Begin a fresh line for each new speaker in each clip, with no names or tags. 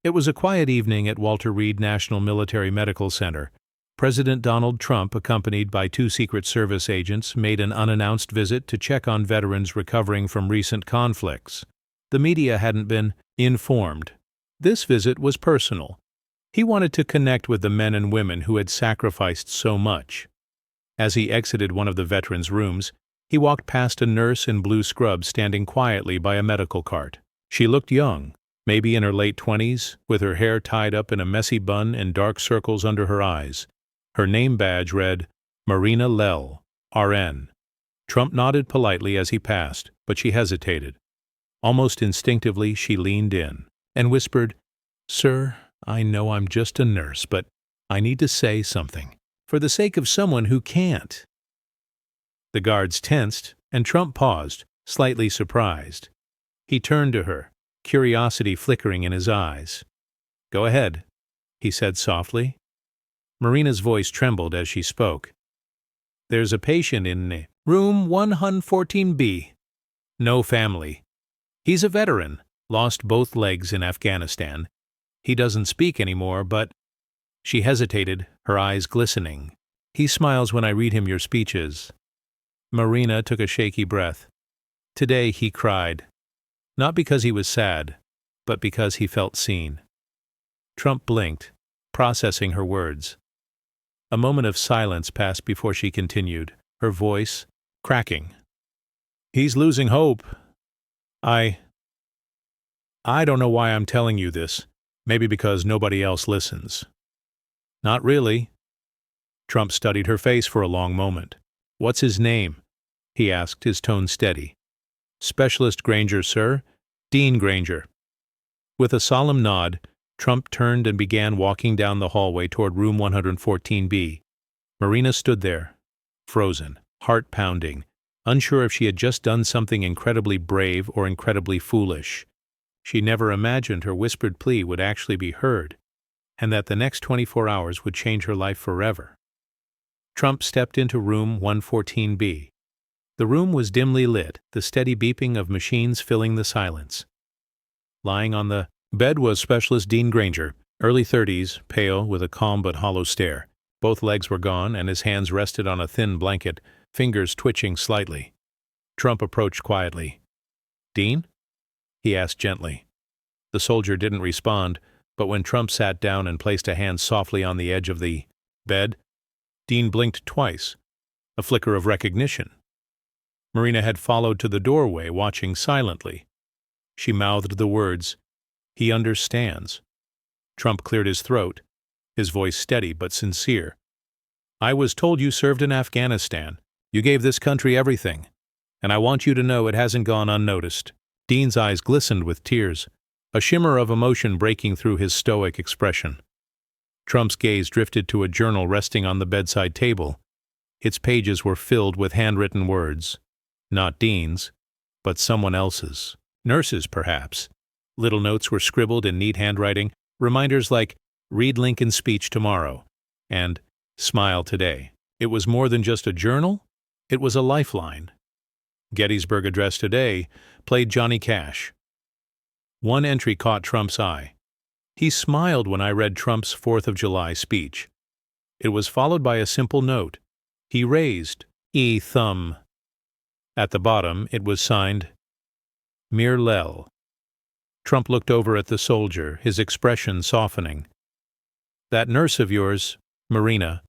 It was a quiet evening at Walter Reed National Military Medical Center. President Donald Trump, accompanied by 2 Secret Service agents, made an unannounced visit to check on veterans recovering from recent conflicts. The media hadn't been informed. This visit was personal. He wanted to connect with the men and women who had sacrificed so much. As he exited one of the veterans' rooms, he walked past a nurse in blue scrubs standing quietly by a medical cart. She looked young, maybe in her late 20s, with her hair tied up in a messy bun and dark circles under her eyes. Her name badge read, Marina Lell, RN. Trump nodded politely as he passed, but she hesitated. Almost instinctively, she leaned in and whispered, "Sir, I know I'm just a nurse, but I need to say something, for the sake of someone who can't." The guards tensed, and Trump paused, slightly surprised. He turned to her, curiosity flickering in his eyes. "Go ahead," he said softly. Marina's voice trembled as she spoke. "There's a patient in room 114B. No family. He's a veteran, lost both legs in Afghanistan. He doesn't speak anymore, but—" She hesitated, her eyes glistening. "He smiles when I read him your speeches." Marina took a shaky breath. Today he cried. Not because he was sad, but because he felt seen. Trump blinked, processing her words. A moment of silence passed before she continued, her voice cracking. "He's losing hope. I don't know why I'm telling you this. Maybe because nobody else listens." "Not really." Trump studied her face for a long moment. "What's his name?" he asked, his tone steady. "Specialist Granger, sir. Dean Granger." With a solemn nod, Trump turned and began walking down the hallway toward room 114B. Marina stood there, frozen, heart pounding, unsure if she had just done something incredibly brave or incredibly foolish. She never imagined her whispered plea would actually be heard, and that the next 24 hours would change her life forever. Trump stepped into room 114B. The room was dimly lit, the steady beeping of machines filling the silence. Lying on the bed was Specialist Dean Granger, early 30s, pale, with a calm but hollow stare. Both legs were gone, and his hands rested on a thin blanket, fingers twitching slightly. Trump approached quietly. "Dean?" he asked gently. The soldier didn't respond, but when Trump sat down and placed a hand softly on the edge of the bed, Dean blinked twice, a flicker of recognition. Marina had followed to the doorway, watching silently. She mouthed the words, "He understands." Trump cleared his throat, his voice steady but sincere. "I was told you served in Afghanistan. You gave this country everything, and I want you to know it hasn't gone unnoticed." Dean's eyes glistened with tears, a shimmer of emotion breaking through his stoic expression. Trump's gaze drifted to a journal resting on the bedside table. Its pages were filled with handwritten words. Not Dean's, but someone else's. Nurse's, perhaps. Little notes were scribbled in neat handwriting, reminders like, "Read Lincoln's speech tomorrow," and "Smile today." It was more than just a journal, it was a lifeline. Gettysburg Address today played Johnny Cash. One entry caught Trump's eye. He smiled when I read Trump's 4th of July speech. It was followed by a simple note. He raised thumb. At the bottom, it was signed, Mir Lell. Trump looked over at the soldier, his expression softening. "That nurse of yours, Marina,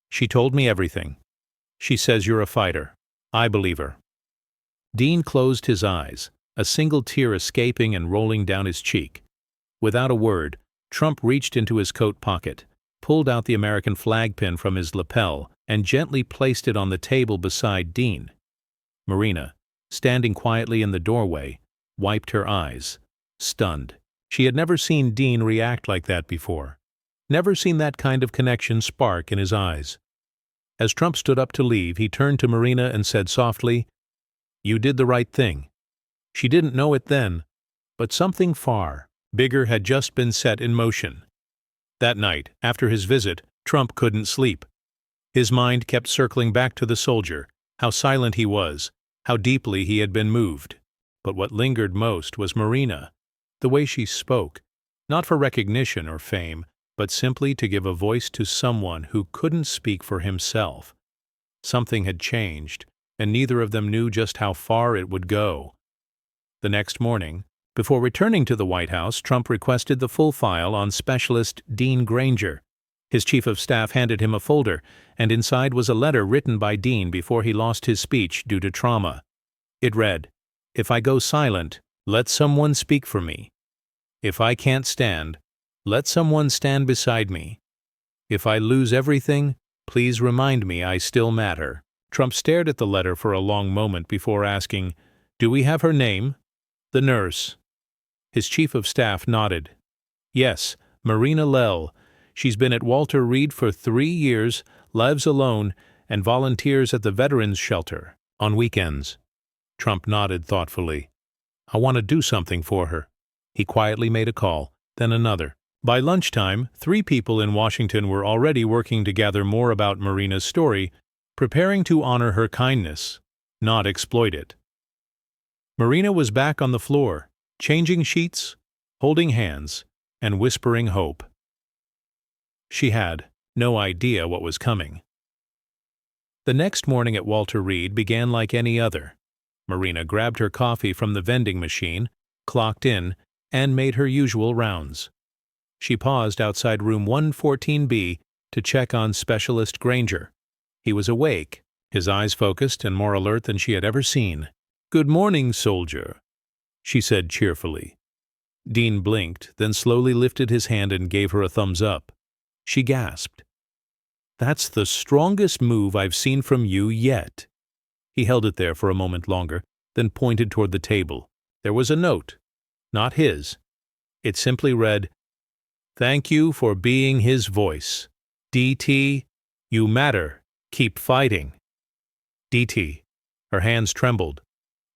she told me everything. She says you're a fighter. I believe her." Dean closed his eyes, a single tear escaping and rolling down his cheek. Without a word, Trump reached into his coat pocket, pulled out the American flag pin from his lapel, and gently placed it on the table beside Dean. Marina, standing quietly in the doorway, wiped her eyes, stunned. She had never seen Dean react like that before, never seen that kind of connection spark in his eyes. As Trump stood up to leave, he turned to Marina and said softly, "You did the right thing." She didn't know it then, but something far bigger had just been set in motion. That night, after his visit, Trump couldn't sleep. His mind kept circling back to the soldier, how silent he was, how deeply he had been moved. But what lingered most was Marina, the way she spoke, Not for recognition or fame, but simply to give a voice to someone who couldn't speak for himself. Something had changed, and neither of them knew just how far it would go. The next morning, before returning to the White House, Trump requested the full file on Specialist Dean Granger. His chief of staff handed him a folder, and inside was a letter written by Dean before he lost his speech due to trauma. It read, "If I go silent, let someone speak for me. If I can't stand, let someone stand beside me. If I lose everything, please remind me I still matter." Trump stared at the letter for a long moment before asking, "Do we have her name?" "The nurse." His chief of staff nodded. "Yes, Marina Lell. She's been at Walter Reed for 3 years, lives alone, and volunteers at the Veterans Shelter on weekends." Trump nodded thoughtfully. "I want to do something for her." He quietly made a call, then another. By lunchtime, 3 people in Washington were already working to gather more about Marina's story, preparing to honor her kindness, not exploit it. Marina was back on the floor, changing sheets, holding hands, and whispering hope. She had no idea what was coming. The next morning at Walter Reed began like any other. Marina grabbed her coffee from the vending machine, clocked in, and made her usual rounds. She paused outside room 114B to check on Specialist Granger. He was awake, his eyes focused and more alert than she had ever seen. "Good morning, soldier," she said cheerfully. Dean blinked, then slowly lifted his hand and gave her a thumbs up. She gasped. "That's the strongest move I've seen from you yet." He held it there for a moment longer, then pointed toward the table. There was a note, not his. It simply read, "Thank you for being his voice. DT, you matter. Keep fighting." DT. Her hands trembled.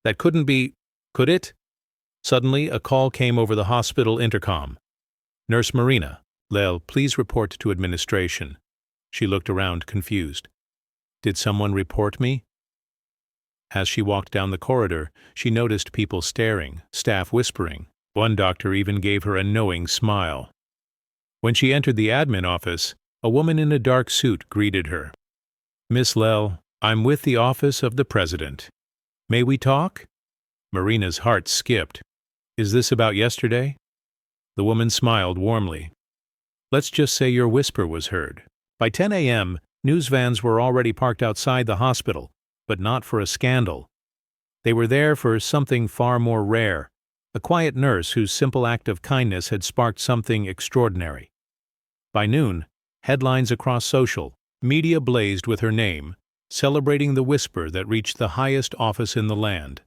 That couldn't be, could it? Suddenly, a call came over the hospital intercom. "Nurse Marina Lell, please report to administration." She looked around, confused. "Did someone report me?" As she walked down the corridor, she noticed people staring, staff whispering. One doctor even gave her a knowing smile. When she entered the admin office, a woman in a dark suit greeted her. "Miss Lell, I'm with the office of the president. May we talk?" Marina's heart skipped. "Is this about yesterday?" The woman smiled warmly. "Let's just say your whisper was heard." By 10 a.m., news vans were already parked outside the hospital, but not for a scandal. They were there for something far more rare, a quiet nurse whose simple act of kindness had sparked something extraordinary. By noon, headlines across social media blazed with her name, celebrating the whisper that reached the highest office in the land.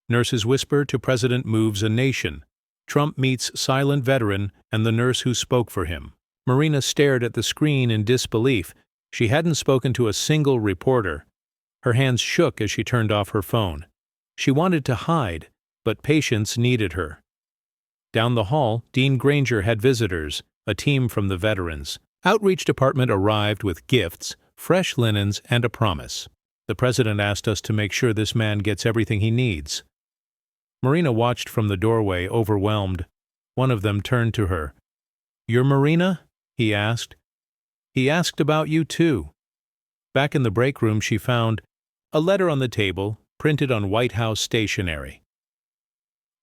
Nurse's whisper to President moves a nation. Trump meets silent veteran and the nurse who spoke for him. Marina stared at the screen in disbelief. She hadn't spoken to a single reporter. Her hands shook as she turned off her phone. She wanted to hide, but patience needed her. Down the hall, Dean Granger had visitors, a team from the veterans. Outreach department arrived with gifts, fresh linens, and a promise. "The president asked us to make sure this man gets everything he needs." Marina watched from the doorway, overwhelmed. One of them turned to her. "You're Marina?" he asked. "He asked about you, too." Back in the break room, she found a letter on the table, printed on White House stationery.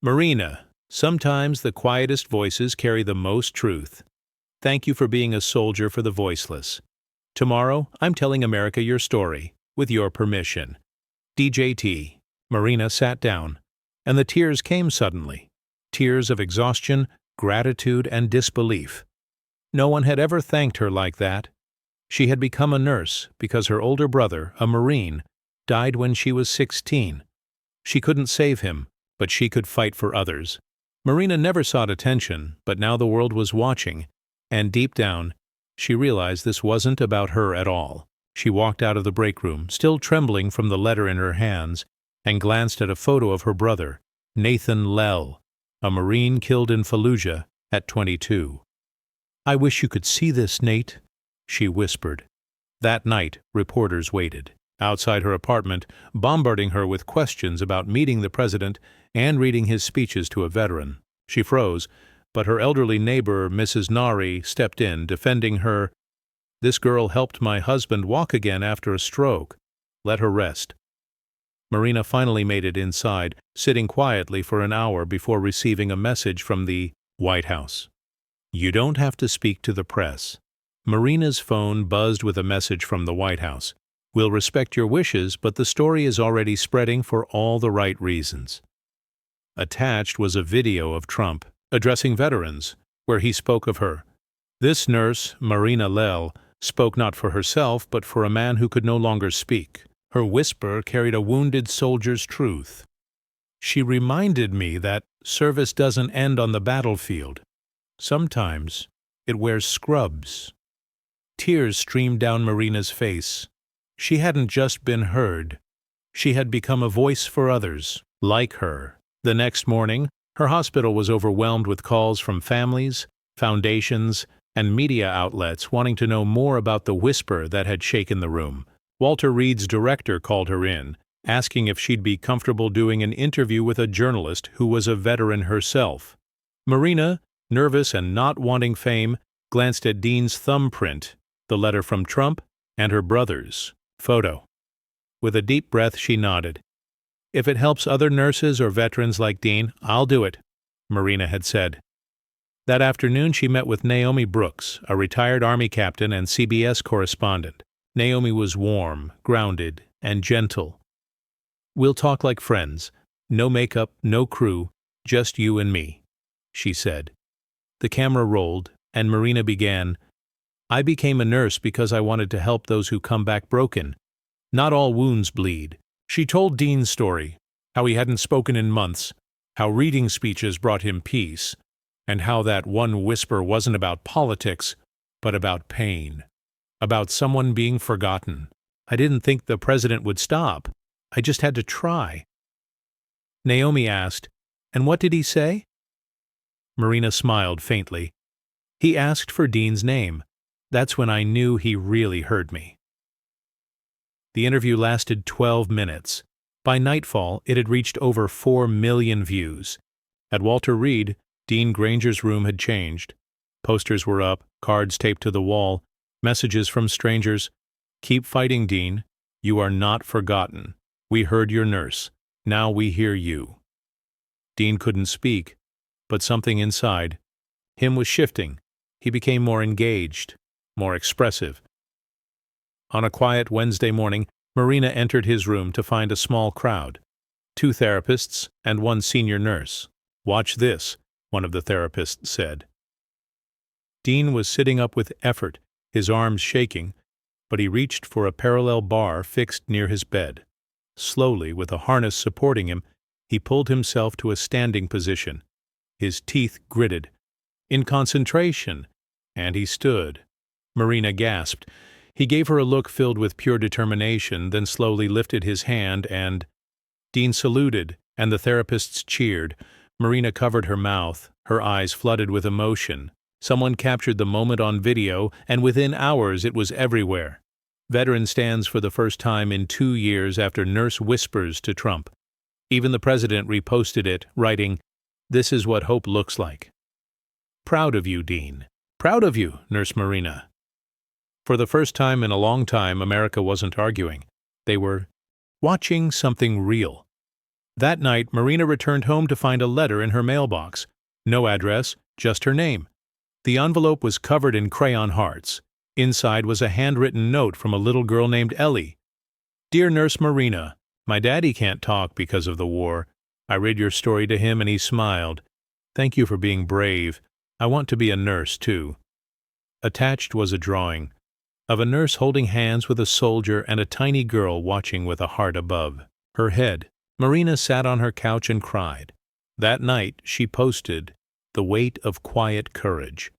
"Marina, sometimes the quietest voices carry the most truth. Thank you for being a soldier for the voiceless. Tomorrow, I'm telling America your story, with your permission. DJT." Marina sat down, and the tears came suddenly. Tears of exhaustion, gratitude, and disbelief. No one had ever thanked her like that. She had become a nurse because her older brother, a Marine, died when she was 16. She couldn't save him, but she could fight for others. Marina never sought attention, but now the world was watching, and deep down, she realized this wasn't about her at all. She walked out of the break room, still trembling from the letter in her hands, and glanced at a photo of her brother, Nathan Lell, a Marine killed in Fallujah at 22. "I wish you could see this, Nate," she whispered. That night, reporters waited outside her apartment, bombarding her with questions about meeting the president and reading his speeches to a veteran. She froze, but her elderly neighbor, Mrs. Nari, stepped in, defending her. "This girl helped my husband walk again after a stroke. Let her rest." Marina finally made it inside, sitting quietly for an hour before receiving a message from the White House. "You don't have to speak to the press." Marina's phone buzzed with a message from the White House. "We'll respect your wishes, but the story is already spreading for all the right reasons." Attached was a video of Trump addressing veterans, where he spoke of her. This nurse, Marina Lel, spoke not for herself but for a man who could no longer speak. Her whisper carried a wounded soldier's truth. "She reminded me that service doesn't end on the battlefield. Sometimes it wears scrubs." Tears streamed down Marina's face. She hadn't just been heard. She had become a voice for others, like her. The next morning, her hospital was overwhelmed with calls from families, foundations, and media outlets wanting to know more about the whisper that had shaken the room. Walter Reed's director called her in, asking if she'd be comfortable doing an interview with a journalist who was a veteran herself. Marina, nervous and not wanting fame, glanced at Dean's thumbprint, the letter from Trump, and her brother's photo. With a deep breath, she nodded. "If it helps other nurses or veterans like Dean, I'll do it," Marina had said. That afternoon, she met with Naomi Brooks, a retired Army captain and CBS correspondent. Naomi was warm, grounded, and gentle. "We'll talk like friends. No makeup, no crew, just you and me," she said. The camera rolled, and Marina began, "I became a nurse because I wanted to help those who come back broken. Not all wounds bleed." She told Dean's story, how he hadn't spoken in months, how reading speeches brought him peace, and how that one whisper wasn't about politics, but about pain, about someone being forgotten. "I didn't think the president would stop. I just had to try." Naomi asked, "And what did he say?" Marina smiled faintly. "He asked for Dean's name. That's when I knew he really heard me." The interview lasted 12 minutes. By nightfall, it had reached over 4 million views. At Walter Reed, Dean Granger's room had changed. Posters were up, cards taped to the wall, messages from strangers. "Keep fighting, Dean. You are not forgotten. We heard your nurse. Now we hear you." Dean couldn't speak, but something inside him was shifting. He became more engaged, more expressive. On a quiet Wednesday morning, Marina entered his room to find a small crowd. 2 therapists and 1 senior nurse. "Watch this," one of the therapists said. Dean was sitting up with effort, his arms shaking, but he reached for a parallel bar fixed near his bed. Slowly, with a harness supporting him, he pulled himself to a standing position. His teeth gritted. In concentration, and he stood. Marina gasped. He gave her a look filled with pure determination, then slowly lifted his hand and— Dean saluted, and the therapists cheered. Marina covered her mouth, her eyes flooded with emotion. Someone captured the moment on video, and within hours it was everywhere. Veteran stands for the first time in 2 years after nurse whispers to Trump. Even the president reposted it, writing, "This is what hope looks like." "Proud of you, Dean. Proud of you, Nurse Marina." For the first time in a long time, America wasn't arguing. They were watching something real. That night, Marina returned home to find a letter in her mailbox. No address, just her name. The envelope was covered in crayon hearts. Inside was a handwritten note from a little girl named Ellie. "Dear Nurse Marina, my daddy can't talk because of the war. I read your story to him and he smiled. Thank you for being brave. I want to be a nurse, too." Attached was a drawing of a nurse holding hands with a soldier and a tiny girl watching with a heart above her head. Marina sat on her couch and cried. That night, she posted, "The weight of quiet courage."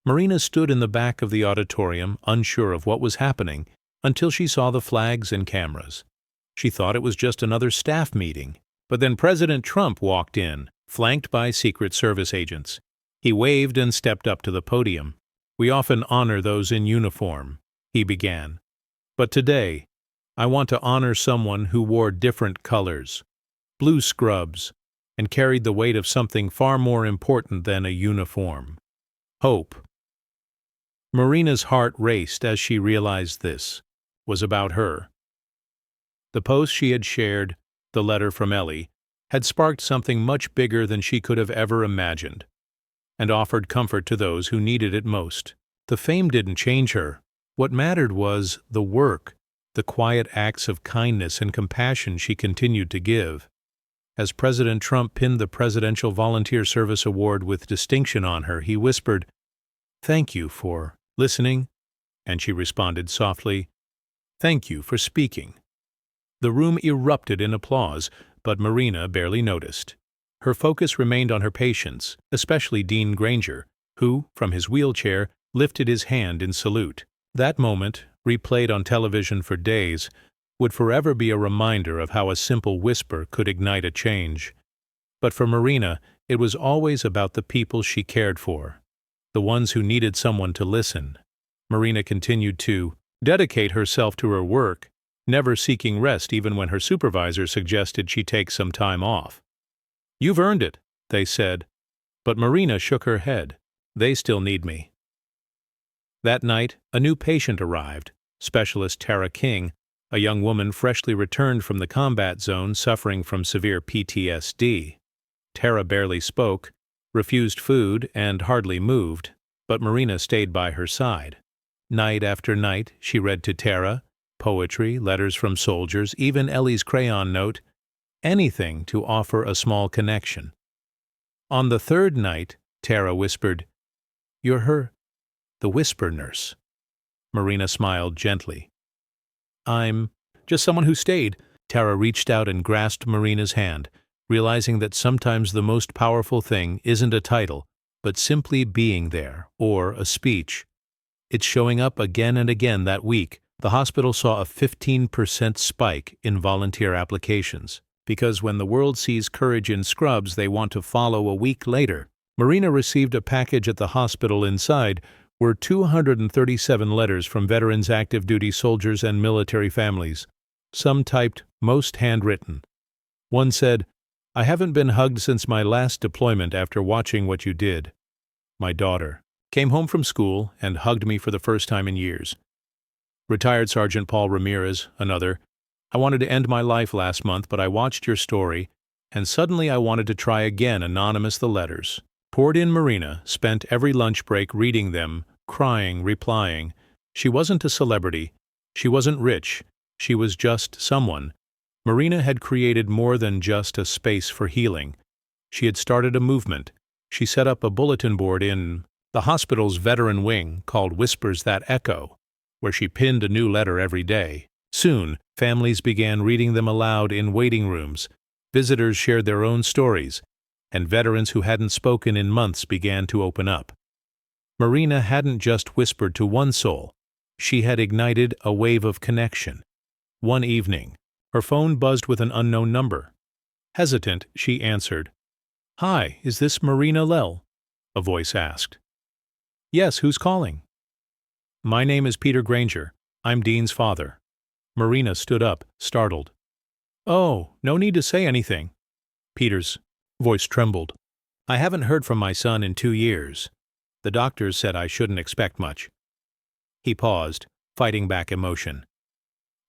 Marina stood in the back of the auditorium, unsure of what was happening, until she saw the flags and cameras. She thought it was just another staff meeting. But then President Trump walked in, flanked by Secret Service agents. He waved and stepped up to the podium. "We often honor those in uniform," he began. "But today, I want to honor someone who wore different colors. Blue scrubs and carried the weight of something far more important than a uniform: hope. Marina's heart raced as she realized this was about her. The post she had shared, the letter from Ellie, had sparked something much bigger than she could have ever imagined, and offered comfort to those who needed it most. The fame didn't change her. What mattered was the work, the quiet acts of kindness and compassion she continued to give. As President Trump pinned the Presidential Volunteer Service Award with distinction on her, he whispered, "Thank you for listening," and she responded softly, "Thank you for speaking." The room erupted in applause, but Marina barely noticed. Her focus remained on her patients, especially Dean Granger, who, from his wheelchair, lifted his hand in salute. That moment, replayed on television for days, would forever be a reminder of how a simple whisper could ignite a change. But for Marina, it was always about the people she cared for, the ones who needed someone to listen. Marina continued to dedicate herself to her work, never seeking rest even when her supervisor suggested she take some time off. "You've earned it," they said, but Marina shook her head. "They still need me." That night, a new patient arrived, Specialist Tara King, a young woman freshly returned from the combat zone suffering from severe PTSD. Tara barely spoke, refused food, and hardly moved, but Marina stayed by her side. Night after night, she read to Tara, poetry, letters from soldiers, even Ellie's crayon note, anything to offer a small connection. On the third night, Tara whispered, "You're the whisper nurse." Marina smiled gently. "I'm just someone who stayed." Tara reached out and grasped Marina's hand, realizing that sometimes the most powerful thing isn't a title, but simply being there, or a speech. It's showing up again and again that week. The hospital saw a 15% spike in volunteer applications, because when the world sees courage in scrubs, they want to follow a week later. Marina received a package at the hospital. Inside were 237 letters from veterans, active duty soldiers, and military families, some typed, most handwritten. One said, "I haven't been hugged since my last deployment after watching what you did. My daughter came home from school and hugged me for the first time in years." Retired Sergeant Paul Ramirez, another, "I wanted to end my life last month, but I watched your story, and suddenly I wanted to try again." Anonymous, the letters. Poured in. Marina spent every lunch break reading them, crying, replying. She wasn't a celebrity. She wasn't rich. She was just someone. Marina had created more than just a space for healing. She had started a movement. She set up a bulletin board in the hospital's veteran wing called Whispers That Echo, where she pinned a new letter every day. Soon, families began reading them aloud in waiting rooms. Visitors shared their own stories, and veterans who hadn't spoken in months began to open up. Marina hadn't just whispered to one soul. She had ignited a wave of connection. One evening, her phone buzzed with an unknown number. Hesitant, she answered. "Hi, is this Marina Lell?" a voice asked. "Yes, who's calling?" "My name is Peter Granger. I'm Dean's father." Marina stood up, startled. "Oh, no need to say anything." Peter's voice trembled. "I haven't heard from my son in 2 years. The doctors said I shouldn't expect much." He paused, fighting back emotion.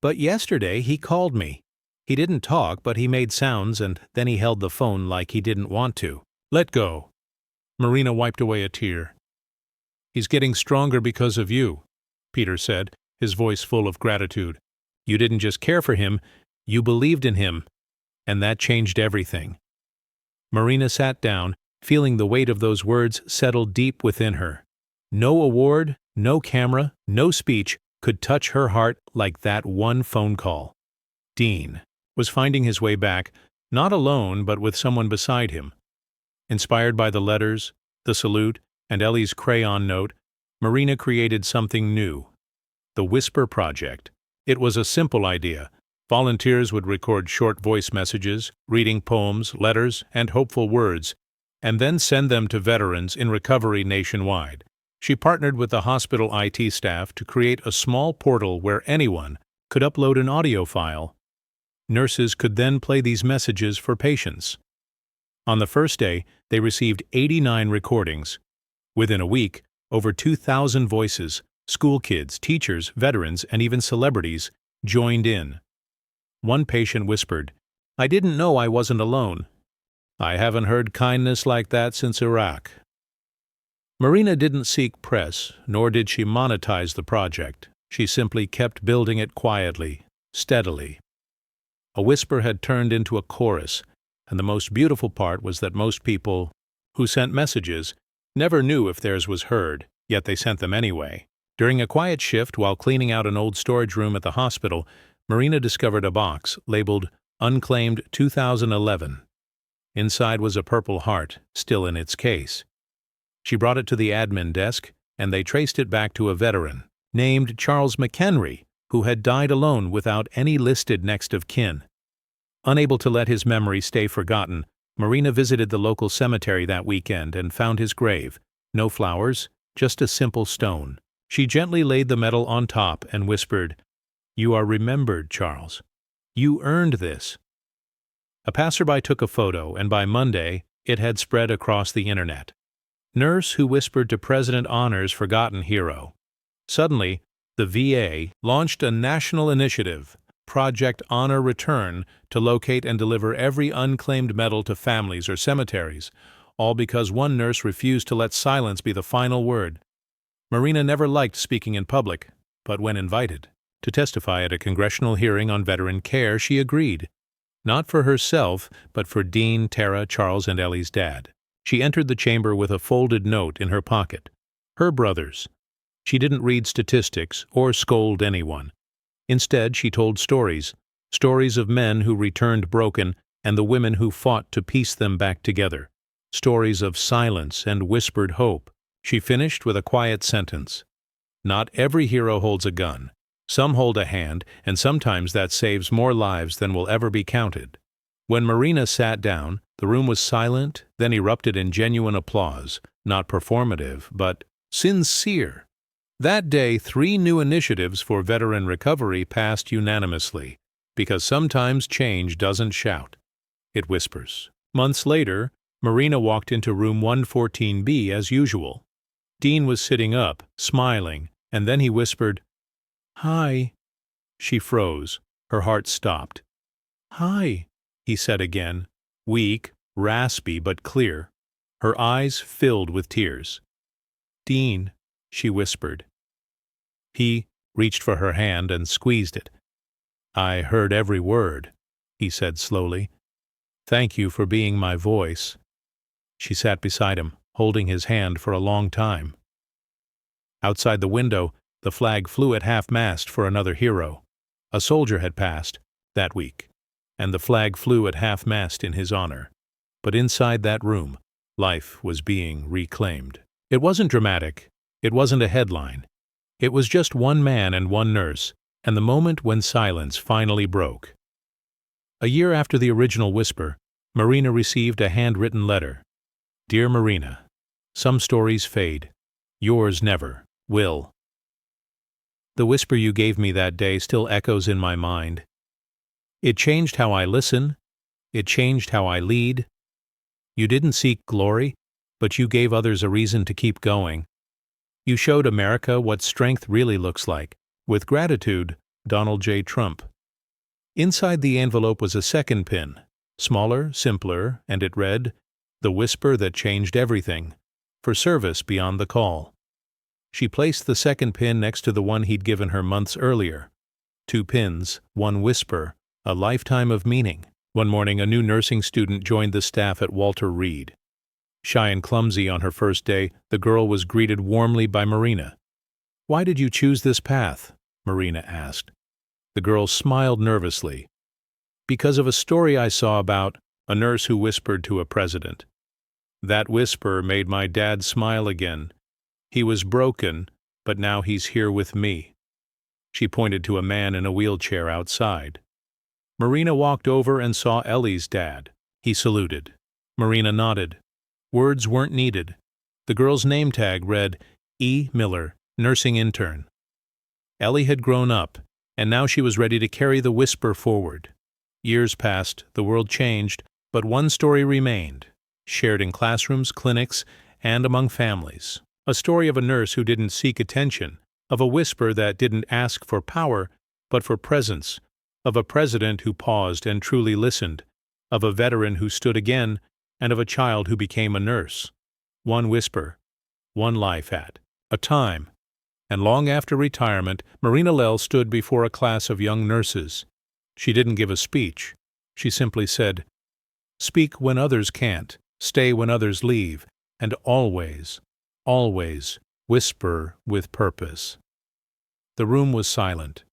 "But yesterday he called me. He didn't talk, but he made sounds, and then he held the phone like he didn't want to." "Let go." Marina wiped away a tear. "He's getting stronger because of you," Peter said, his voice full of gratitude. "You didn't just care for him, you believed in him, and that changed everything." Marina sat down, feeling the weight of those words settle deep within her. No award, no camera, no speech could touch her heart like that one phone call. Dean was finding his way back, not alone but with someone beside him. Inspired by the letters, the salute, and Ellie's crayon note, Marina created something new. The Whisper Project. It was a simple idea. Volunteers would record short voice messages, reading poems, letters, and hopeful words, and then send them to veterans in recovery nationwide. She partnered with the hospital IT staff to create a small portal where anyone could upload an audio file. Nurses could then play these messages for patients. On the first day, they received 89 recordings. Within a week, over 2,000 voices, school kids, teachers, veterans, and even celebrities joined in. One patient whispered, "I didn't know I wasn't alone. I haven't heard kindness like that since Iraq." Marina didn't seek press, nor did she monetize the project. She simply kept building it quietly, steadily. A whisper had turned into a chorus, and the most beautiful part was that most people who sent messages never knew if theirs was heard, yet they sent them anyway. During a quiet shift while cleaning out an old storage room at the hospital, Marina discovered a box labeled Unclaimed 2011. Inside was a purple heart, still in its case. She brought it to the admin desk, and they traced it back to a veteran named Charles McHenry, who had died alone without any listed next of kin. Unable to let his memory stay forgotten, Marina visited the local cemetery that weekend and found his grave. No flowers, just a simple stone. She gently laid the medal on top and whispered, "You are remembered, Charles. You earned this." A passerby took a photo, and by Monday, it had spread across the internet. Nurse who whispered to President honors forgotten hero. Suddenly, the VA launched a national initiative, Project Honor Return, to locate and deliver every unclaimed medal to families or cemeteries, all because one nurse refused to let silence be the final word. Marina never liked speaking in public, but when invited to testify at a congressional hearing on veteran care, she agreed. Not for herself, but for Dean, Tara, Charles, and Ellie's dad. She entered the chamber with a folded note in her pocket. Her brothers. She didn't read statistics or scold anyone. Instead, she told stories of men who returned broken and the women who fought to piece them back together. Stories of silence and whispered hope. She finished with a quiet sentence. Not every hero holds a gun. Some hold a hand, and sometimes that saves more lives than will ever be counted. When Marina sat down, the room was silent, then erupted in genuine applause, not performative, but sincere. That day, 3 new initiatives for veteran recovery passed unanimously, because sometimes change doesn't shout. It whispers. Months later, Marina walked into room 114B as usual. Dean was sitting up, smiling, and then he whispered, "Hi." She froze. Her heart stopped. "Hi," he said again, weak, raspy, but clear. Her eyes filled with tears. "Dean," she whispered. He reached for her hand and squeezed it. "I heard every word," he said slowly. "Thank you for being my voice." She sat beside him, holding his hand for a long time. Outside the window, the flag flew at half-mast for another hero. A soldier had passed that week, and the flag flew at half-mast in his honor. But inside that room, life was being reclaimed. It wasn't dramatic. It wasn't a headline. It was just one man and one nurse, and the moment when silence finally broke. A year after the original whisper, Marina received a handwritten letter. "Dear Marina, some stories fade. Yours never will. The whisper you gave me that day still echoes in my mind. It changed how I listen. It changed how I lead. You didn't seek glory, but you gave others a reason to keep going. You showed America what strength really looks like. With gratitude, Donald J. Trump." Inside the envelope was a second pin, smaller, simpler, and it read, "The whisper that changed everything. For service beyond the call." She placed the second pin next to the one he'd given her months earlier. 2 pins, 1 whisper, a lifetime of meaning. One morning, a new nursing student joined the staff at Walter Reed. Shy and clumsy on her first day, the girl was greeted warmly by Marina. "Why did you choose this path?" Marina asked. The girl smiled nervously. "Because of a story I saw about a nurse who whispered to a president. That whisper made my dad smile again. He was broken, but now he's here with me." She pointed to a man in a wheelchair outside. Marina walked over and saw Ellie's dad. He saluted. Marina nodded. Words weren't needed. The girl's name tag read, E. Miller, nursing intern. Ellie had grown up, and now she was ready to carry the whisper forward. Years passed, the world changed, but one story remained. shared in classrooms, clinics, and among families. A story of a nurse who didn't seek attention, of a whisper that didn't ask for power, but for presence, of a president who paused and truly listened, of a veteran who stood again, and of a child who became a nurse. One whisper, one life at a time. And long after retirement, Marina Lell stood before a class of young nurses. She didn't give a speech. She simply said, "Speak when others can't, stay when others leave, and always, always whisper with purpose." The room was silent.